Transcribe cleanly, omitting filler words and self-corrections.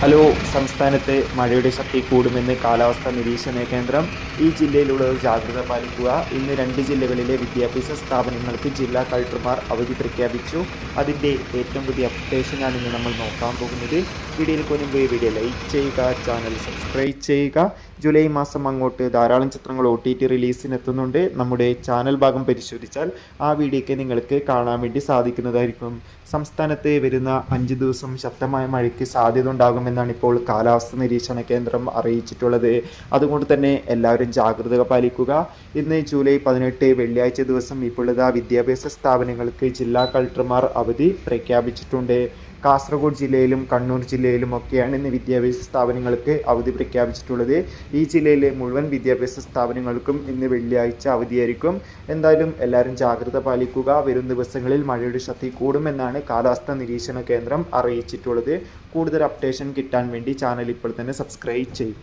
Hello. സംസ്ഥാനത്ത് മഴയുടെ ശക്തി കൂടുമെന്ന് കാലാവസ്ഥാ നിരീക്ഷണ കേന്ദ്രം. ഈ ജില്ലയിലുള്ളവർ ജാഗ്രത പാലിക്കുക. ഇന്ന് 2 ജില്ലകളിലെ വിദ്യാഭ്യാസ സ്ഥാപനങ്ങൾക്ക് ജില്ലാ കളക്ടർമാർ അവധി പ്രഖ്യാപിച്ചു. അതിൻ്റെ ഏറ്റവും പുതിയ അപ്ഡേഷനാണ് ഇന്ന് നമ്മൾ നോക്കാൻ പോകുന്നത്. വീഡിയോയിൽ മുൻപ് വീഡിയോ ലൈക്ക് ചെയ്യുക, ചാനൽ സബ്സ്ക്രൈബ് ചെയ്യുക. ജൂലൈ മാസം അങ്ങോട്ട് ധാരാളം ചിത്രങ്ങൾ OTT റിലീസിനെത്തുന്നുണ്ട്. നമ്മുടെ ചാനൽ ഭാഗം പരിശോധിച്ചാൽ ആ വീഡിയോയ്ക്ക് നിങ്ങൾക്ക് കാണാൻ വേണ്ടി സാധിക്കുന്നതായിരിക്കും. സംസ്ഥാനത്ത് വരുന്ന 5 ദിവസം ശക്തമായ മഴയ്ക്ക് സാധ്യത ഉണ്ടാകുമെന്നാണ് ഇപ്പോൾ കാലാവസ്ഥ നിരീക്ഷണ കേന്ദ്രം അറിയിച്ചിട്ടുള്ളത്. അതുകൊണ്ട് തന്നെ എല്ലാവരും ജാഗ്രത പാലിക്കുക. ഇന്ന് ജൂലൈ 18 വെള്ളിയാഴ്ച ദിവസം ഇപ്പോഴത്തെ വിദ്യാഭ്യാസ സ്ഥാപനങ്ങൾക്ക് ജില്ലാ കളക്ടർമാർ അവധി പ്രഖ്യാപിച്ചിട്ടുണ്ട്. കാസർഗോഡ് ജില്ലയിലും കണ്ണൂർ ജില്ലയിലും ഒക്കെയാണ് ഇന്ന് വിദ്യാഭ്യാസ സ്ഥാപനങ്ങൾക്ക് അവധി പ്രഖ്യാപിച്ചിട്ടുള്ളത്. ഈ ജില്ലയിലെ മുഴുവൻ വിദ്യാഭ്യാസ സ്ഥാപനങ്ങൾക്കും ഇന്ന് വെള്ളിയാഴ്ച അവധിയായിരിക്കും. എന്തായാലും എല്ലാവരും ജാഗ്രത പാലിക്കുക. വരും ദിവസങ്ങളിൽ മഴയുടെ ശക്തി കൂടുമെന്നാണ് കാലാവസ്ഥാ നിരീക്ഷണ കേന്ദ്രം അറിയിച്ചിട്ടുള്ളത്. കൂടുതൽ അപ്ഡേഷൻ കിട്ടാൻ വേണ്ടി ചാനൽ ഇപ്പോൾ തന്നെ സബ്സ്ക്രൈബ് ചെയ്യും.